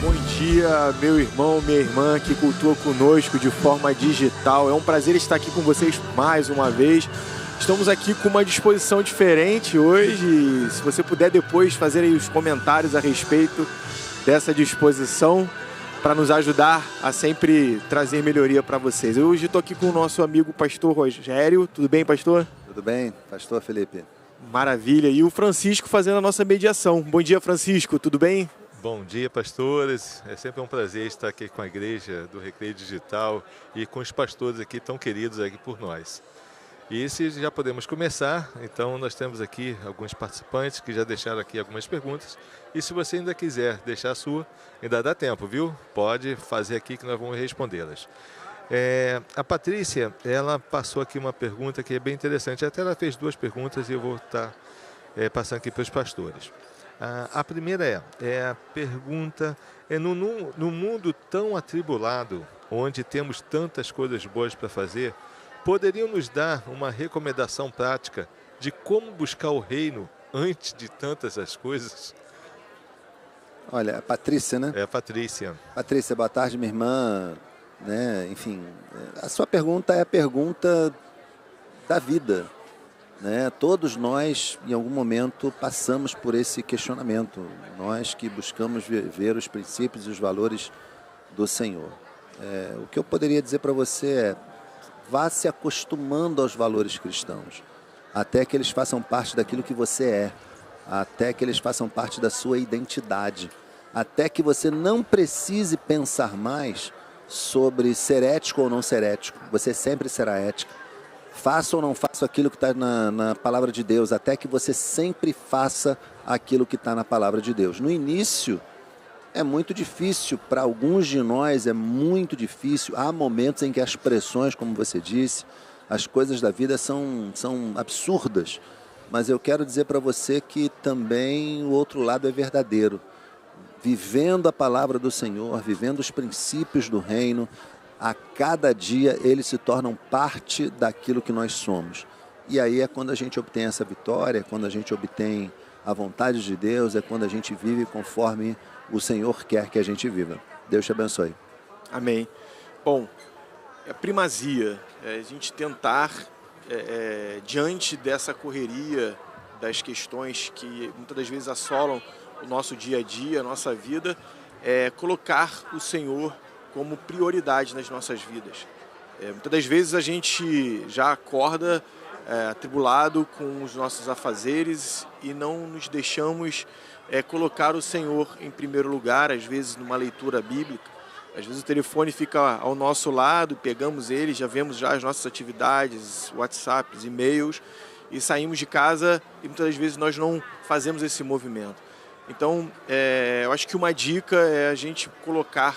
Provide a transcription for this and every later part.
Bom dia, meu irmão, minha irmã que cultua conosco de forma digital. É um prazer estar aqui com vocês mais uma vez. Estamos aqui com uma disposição diferente hoje. Se você puder depois fazer aí os comentários a respeito dessa disposição para nos ajudar a sempre trazer melhoria para vocês. Eu hoje estou aqui com o nosso amigo pastor Rogério. Tudo bem, pastor? Tudo bem, pastor Felipe? Maravilha. E o Francisco fazendo a nossa mediação. Bom dia, Francisco. Tudo bem? Bom dia, pastores. É sempre um prazer estar aqui com a Igreja do Recreio Digital e com os pastores aqui tão queridos aqui por nós. E se já podemos começar, então nós temos aqui alguns participantes que já deixaram aqui algumas perguntas. E se você ainda quiser deixar a sua, ainda dá tempo, viu? Pode fazer aqui que nós vamos respondê-las. A Patrícia, ela passou aqui uma pergunta que é bem interessante. Até ela fez duas perguntas e eu vou estar passando aqui para os pastores. A primeira é a pergunta, no mundo tão atribulado, onde temos tantas coisas boas para fazer, poderiam nos dar uma recomendação prática de como buscar o reino antes de tantas as coisas? Olha, a Patrícia, né? É a Patrícia. Patrícia, boa tarde, minha irmã. Enfim, a sua pergunta é a pergunta da vida. Todos nós, em algum momento, passamos por esse questionamento. Nós que buscamos ver os princípios e os valores do Senhor. O que eu poderia dizer para você é: vá se acostumando aos valores cristãos, até que eles façam parte daquilo que você é, até que eles façam parte da sua identidade, até que você não precise pensar mais sobre ser ético ou não ser ético. Você sempre será ético. Faça ou não faça aquilo que está na palavra de Deus, até que você sempre faça aquilo que está na palavra de Deus. No início, é muito difícil, para alguns de nós é muito difícil. Há momentos em que as pressões, como você disse, as coisas da vida são absurdas. Mas eu quero dizer para você que também o outro lado é verdadeiro. Vivendo a palavra do Senhor, vivendo os princípios do reino, a cada dia eles se tornam parte daquilo que nós somos. E aí é quando a gente obtém essa vitória, é quando a gente obtém a vontade de Deus, é quando a gente vive conforme o Senhor quer que a gente viva. Deus te abençoe. Amém. Bom, a primazia é a gente tentar, diante dessa correria das questões que muitas das vezes assolam o nosso dia a dia, a nossa vida, colocar o Senhor como prioridade nas nossas vidas. Muitas das vezes a gente já acorda atribulado com os nossos afazeres e não nos deixamos colocar o Senhor em primeiro lugar, às vezes numa leitura bíblica. Às vezes o telefone fica ao nosso lado, pegamos ele, já vemos já as nossas atividades, WhatsApps, e-mails, e saímos de casa e muitas das vezes nós não fazemos esse movimento. Então, eu acho que uma dica é a gente colocar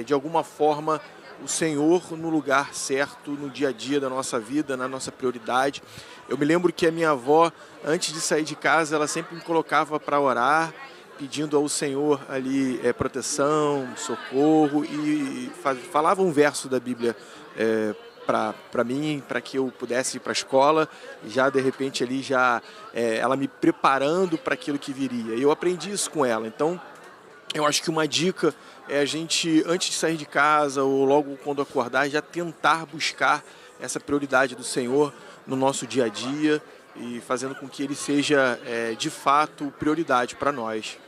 de alguma forma o Senhor no lugar certo, no dia a dia da nossa vida, na nossa prioridade. Eu me lembro que a minha avó, antes de sair de casa, ela sempre me colocava para orar, pedindo ao Senhor ali proteção, socorro, e falava um verso da Bíblia para mim, para que eu pudesse ir para a escola, e já de repente ali ela me preparando para aquilo que viria. E eu aprendi isso com ela. Então, eu acho que uma dica é a gente, antes de sair de casa ou logo quando acordar, já tentar buscar essa prioridade do Senhor no nosso dia a dia e fazendo com que Ele seja, de fato, prioridade para nós.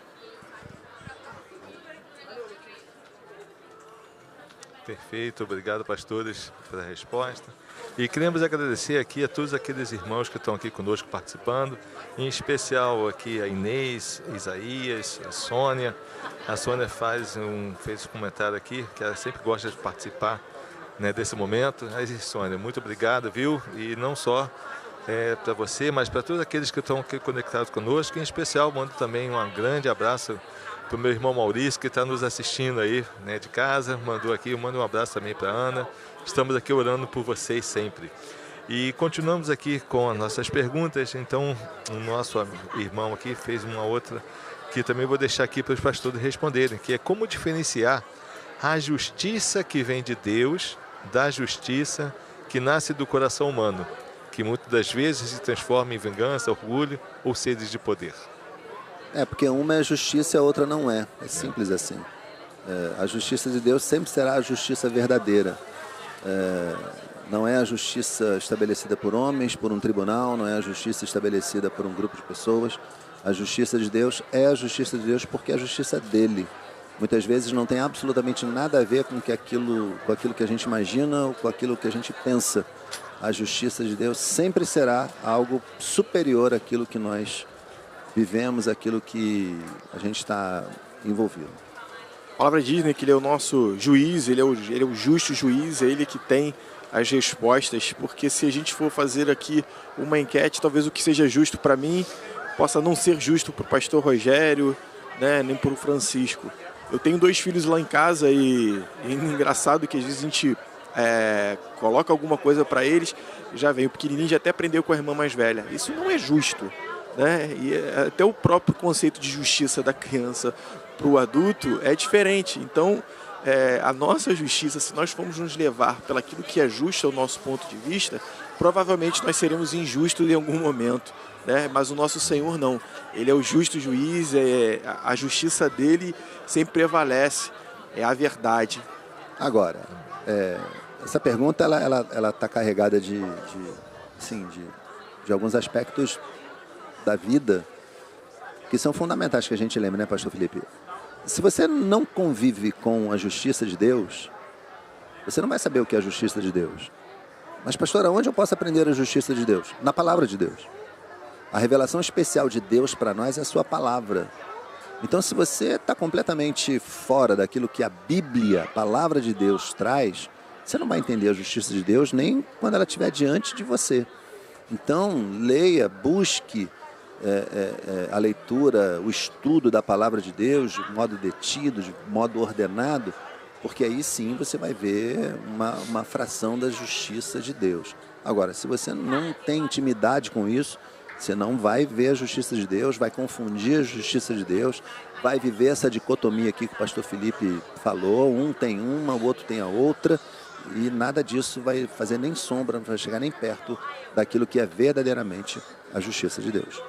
Perfeito, obrigado, pastores, pela resposta. E queremos agradecer aqui a todos aqueles irmãos que estão aqui conosco participando, em especial aqui a Inês, Isaías, a Sônia. A Sônia fez um comentário aqui, que ela sempre gosta de participar, desse momento. Aí, Sônia, muito obrigado, viu? E não só para você, mas para todos aqueles que estão aqui conectados conosco. Em especial, mando também um grande abraço para o meu irmão Maurício, que está nos assistindo aí, de casa. Mandou aqui, mando um abraço também para a Ana. Estamos aqui orando por vocês sempre. E continuamos aqui com as nossas perguntas. Então, o nosso irmão aqui fez uma outra, que também vou deixar aqui para os pastores responderem, que é como diferenciar a justiça que vem de Deus da justiça que nasce do coração humano, que muitas das vezes se transforma em vingança, orgulho ou sede de poder. Porque uma é justiça e a outra não é. É simples assim. A justiça de Deus sempre será a justiça verdadeira. Não é a justiça estabelecida por homens, por um tribunal, não é a justiça estabelecida por um grupo de pessoas. A justiça de Deus é a justiça de Deus porque é a justiça dele. Muitas vezes não tem absolutamente nada a ver com aquilo que a gente imagina ou com aquilo que a gente pensa. A justiça de Deus sempre será algo superior àquilo que nós vivemos, àquilo que a gente está envolvido. A palavra diz, né, que ele é o nosso juiz, ele é o justo juiz, é ele que tem as respostas, porque se a gente for fazer aqui uma enquete, talvez o que seja justo para mim possa não ser justo para o pastor Rogério, né, nem para o Francisco. Eu tenho 2 filhos lá em casa e é engraçado que às vezes a gente coloca alguma coisa para eles, já vem, o pequenininho já até aprendeu com a irmã mais velha. Isso não é justo, né? E até o próprio conceito de justiça da criança para o adulto é diferente. Então, a nossa justiça, se nós formos nos levar pelaquilo que é justo ao nosso ponto de vista, provavelmente nós seremos injustos em algum momento, né? Mas o nosso Senhor não. Ele é o justo juiz, a justiça dele sempre prevalece, é a verdade. Agora, essa pergunta ela está carregada de alguns aspectos da vida que são fundamentais que a gente lembra, né, pastor Felipe? Se você não convive com a justiça de Deus, você não vai saber o que é a justiça de Deus. Mas, pastor, aonde eu posso aprender a justiça de Deus? Na palavra de Deus. A revelação especial de Deus para nós é a sua palavra. Então, se você está completamente fora daquilo que a Bíblia, a palavra de Deus, traz, você não vai entender a justiça de Deus nem quando ela estiver diante de você. Então, leia, busque a leitura, o estudo da palavra de Deus de modo detido, de modo ordenado, porque aí sim você vai ver uma fração da justiça de Deus. Agora, se você não tem intimidade com isso, você não vai ver a justiça de Deus, vai confundir a justiça de Deus, vai viver essa dicotomia aqui que o pastor Felipe falou, um tem uma, o outro tem a outra, e nada disso vai fazer nem sombra, não vai chegar nem perto daquilo que é verdadeiramente a justiça de Deus.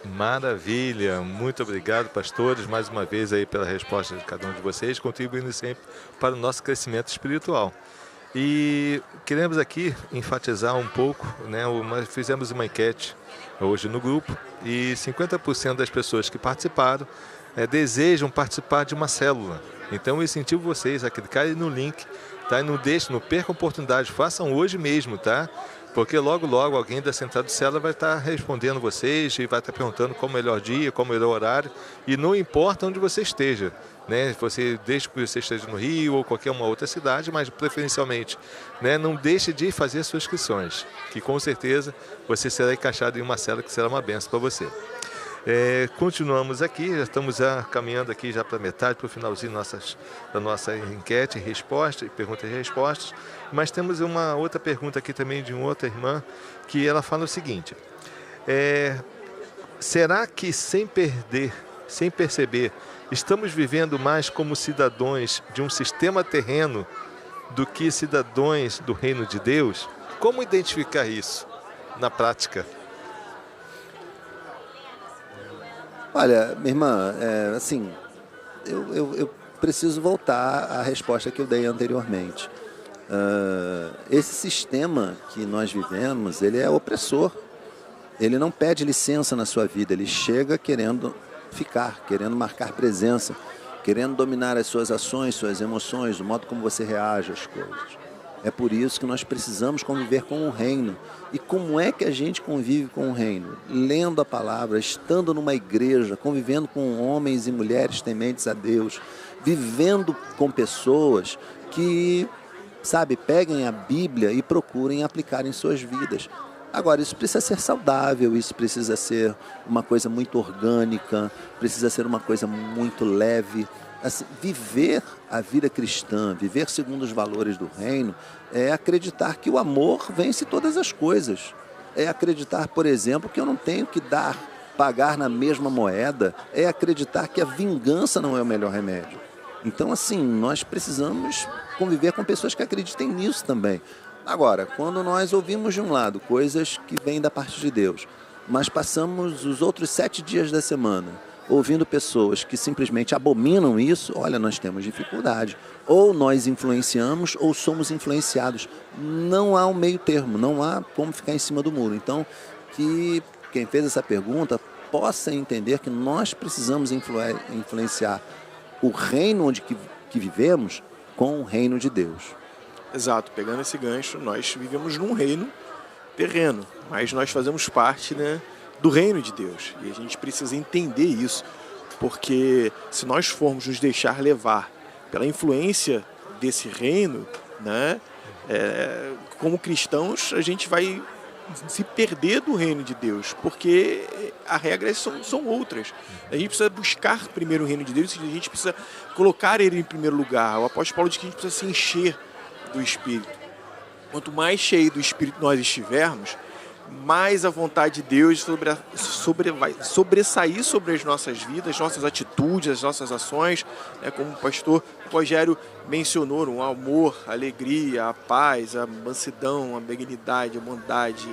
Maravilha, muito obrigado, pastores, mais uma vez aí pela resposta de cada um de vocês, contribuindo sempre para o nosso crescimento espiritual. E queremos aqui enfatizar um pouco, né, fizemos uma enquete hoje no grupo e 50% das pessoas que participaram desejam participar de uma célula. Então eu incentivo vocês a clicarem no link, tá? Não percam a oportunidade, façam hoje mesmo, tá? Porque logo alguém da central de célula vai estar respondendo vocês e vai estar perguntando qual o melhor dia, qual o melhor horário, e não importa onde você esteja, né? Desde que você esteja no Rio ou qualquer uma outra cidade, mas preferencialmente, né? Não deixe de fazer suas inscrições, que com certeza você será encaixado em uma célula que será uma benção para você. Continuamos aqui, já estamos caminhando aqui já para metade, para o finalzinho da nossa enquete, perguntas e respostas, mas temos uma outra pergunta aqui também de uma outra irmã, que ela fala o seguinte: será que sem perceber, estamos vivendo mais como cidadãos de um sistema terreno do que cidadãos do reino de Deus? Como identificar isso na prática? Olha, minha irmã, eu preciso voltar à resposta que eu dei anteriormente. Esse sistema que nós vivemos, ele é opressor. Ele não pede licença na sua vida, ele chega querendo ficar, querendo marcar presença, querendo dominar as suas ações, suas emoções, o modo como você reage às coisas. É por isso que nós precisamos conviver com o reino. E como é que a gente convive com o reino? Lendo a palavra, estando numa igreja, convivendo com homens e mulheres tementes a Deus, vivendo com pessoas que, peguem a Bíblia e procurem aplicar em suas vidas. Agora, isso precisa ser saudável, isso precisa ser uma coisa muito orgânica, precisa ser uma coisa muito leve. Assim, viver a vida cristã, viver segundo os valores do reino, é acreditar que o amor vence todas as coisas. É acreditar, por exemplo, que eu não tenho que pagar na mesma moeda. É acreditar que a vingança não é o melhor remédio. Então, assim, nós precisamos conviver com pessoas que acreditem nisso também. Agora, quando nós ouvimos de um lado coisas que vêm da parte de Deus, mas passamos os outros 7 dias da semana ouvindo pessoas que simplesmente abominam isso, olha, nós temos dificuldade. Ou nós influenciamos ou somos influenciados. Não há um meio termo, não há como ficar em cima do muro. Então, que quem fez essa pergunta possa entender que nós precisamos influenciar o reino onde que vivemos com o reino de Deus. Exato, pegando esse gancho, nós vivemos num reino terreno, mas nós fazemos parte, né, do reino de Deus. E a gente precisa entender isso, porque se nós formos nos deixar levar pela influência desse reino, né, como cristãos, a gente vai se perder do reino de Deus, porque as regras são outras. A gente precisa buscar primeiro o reino de Deus, a gente precisa colocar ele em primeiro lugar. O apóstolo Paulo diz que a gente precisa se encher do Espírito. Quanto mais cheio do Espírito nós estivermos, mais a vontade de Deus vai sobressair sobre as nossas vidas, nossas atitudes, as nossas ações, né? Como o pastor Rogério mencionou, o amor, a alegria, a paz, a mansidão, a benignidade, a bondade,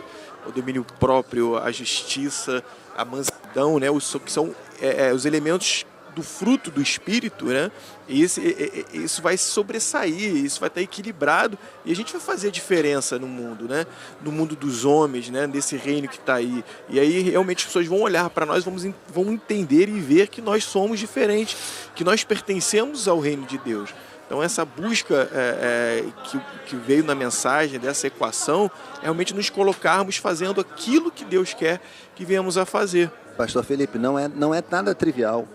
o domínio próprio, a justiça, a mansidão, né? Que são os elementos do fruto do Espírito, né? E isso vai sobressair, isso vai estar equilibrado e a gente vai fazer a diferença no mundo, né? No mundo dos homens, né? Desse reino que está aí. E aí realmente as pessoas vão olhar para nós, vão entender e ver que nós somos diferentes, que nós pertencemos ao reino de Deus. Então essa busca que veio na mensagem dessa equação é realmente nos colocarmos fazendo aquilo que Deus quer que venhamos a fazer. Pastor Felipe, não é nada trivial.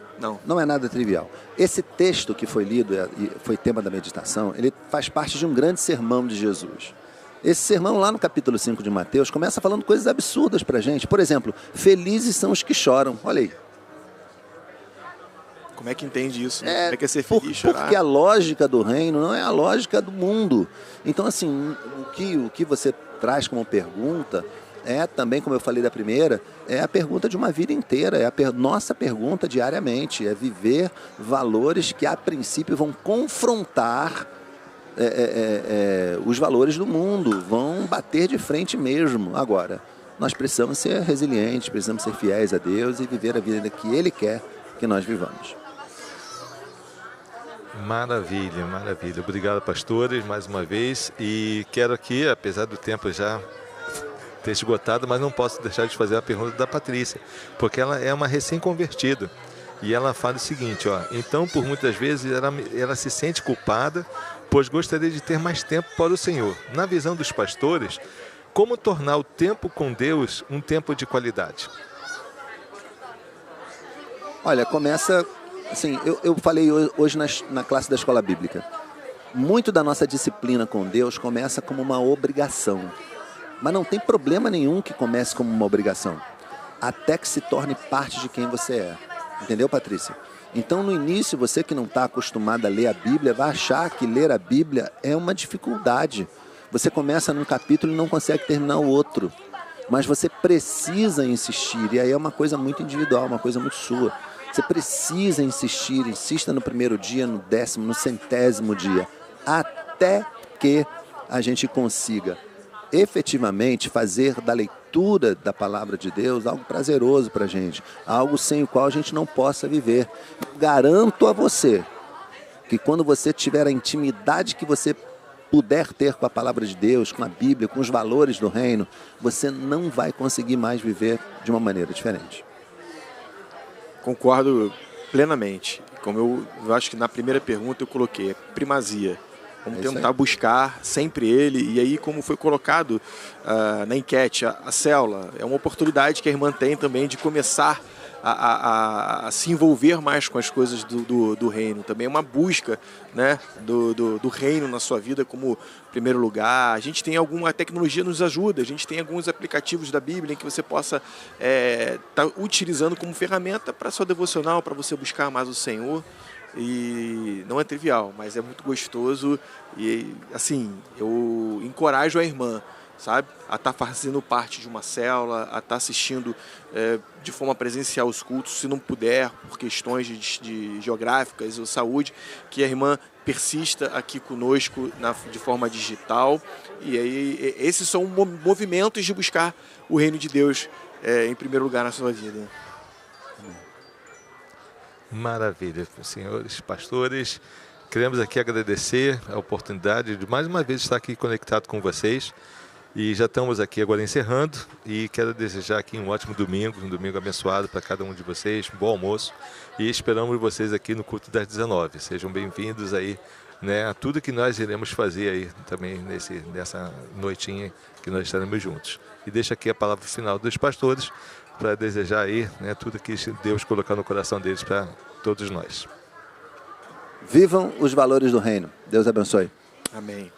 Não é nada trivial. Esse texto que foi lido e foi tema da meditação, ele faz parte de um grande sermão de Jesus. Esse sermão lá no capítulo 5 de Mateus começa falando coisas absurdas para a gente. Por exemplo, felizes são os que choram. Olha aí. Como é que entende isso? Né? Como é que é ser feliz e chorar? Porque a lógica do reino não é a lógica do mundo. Então, assim, o que você traz como pergunta também, como eu falei da primeira, é a pergunta de uma vida inteira, é a nossa pergunta diariamente, é viver valores que a princípio vão confrontar os valores do mundo, vão bater de frente mesmo. Agora, nós precisamos ser resilientes, precisamos ser fiéis a Deus e viver a vida que Ele quer que nós vivamos. Maravilha, maravilha. Obrigado, pastores, mais uma vez. E quero aqui, apesar do tempo já ter esgotado, mas não posso deixar de fazer a pergunta da Patrícia, porque ela é uma recém-convertida. E ela fala o seguinte, então por muitas vezes ela se sente culpada, pois gostaria de ter mais tempo para o Senhor. Na visão dos pastores, como tornar o tempo com Deus um tempo de qualidade? Olha, começa, assim, eu falei hoje na classe da escola bíblica, muito da nossa disciplina com Deus começa como uma obrigação. Mas não tem problema nenhum que comece como uma obrigação, até que se torne parte de quem você é. Entendeu, Patrícia? Então, no início, você que não está acostumado a ler a Bíblia, vai achar que ler a Bíblia é uma dificuldade. Você começa num capítulo e não consegue terminar o outro. Mas você precisa insistir, e aí é uma coisa muito individual, uma coisa muito sua. Você precisa insistir, insista no primeiro dia, no 10º, no 100º dia, até que a gente consiga efetivamente fazer da leitura da palavra de Deus algo prazeroso para a gente, algo sem o qual a gente não possa viver. Garanto a você que quando você tiver a intimidade que você puder ter com a palavra de Deus, com a Bíblia, com os valores do reino, você não vai conseguir mais viver de uma maneira diferente. Concordo plenamente. Como eu acho que na primeira pergunta eu coloquei, primazia. Vamos tentar buscar sempre ele. E aí, como foi colocado na enquete, a célula é uma oportunidade que a irmã tem também de começar a se envolver mais com as coisas do reino. Também é uma busca, né, do reino na sua vida como primeiro lugar. A gente tem a tecnologia nos ajuda, a gente tem alguns aplicativos da Bíblia em que você possa estar utilizando como ferramenta para sua devocional, para você buscar mais o Senhor. E não é trivial, mas é muito gostoso e, assim, eu encorajo a irmã, sabe, a estar fazendo parte de uma célula, a estar assistindo de forma presencial os cultos, se não puder, por questões de geográficas ou saúde, que a irmã persista aqui conosco de forma digital. E aí, esses são movimentos de buscar o reino de Deus em primeiro lugar na sua vida. Maravilha, senhores pastores. Queremos aqui agradecer a oportunidade de mais uma vez estar aqui conectado com vocês. E já estamos aqui agora encerrando e quero desejar aqui um ótimo domingo, um domingo abençoado para cada um de vocês, um bom almoço e esperamos vocês aqui no culto das 19. Sejam bem-vindos aí, né, a tudo que nós iremos fazer aí também nessa noitinha que nós estaremos juntos. E deixo aqui a palavra final dos pastores para desejar aí, né, tudo que Deus colocar no coração deles para todos nós. Vivam os valores do reino. Deus abençoe. Amém.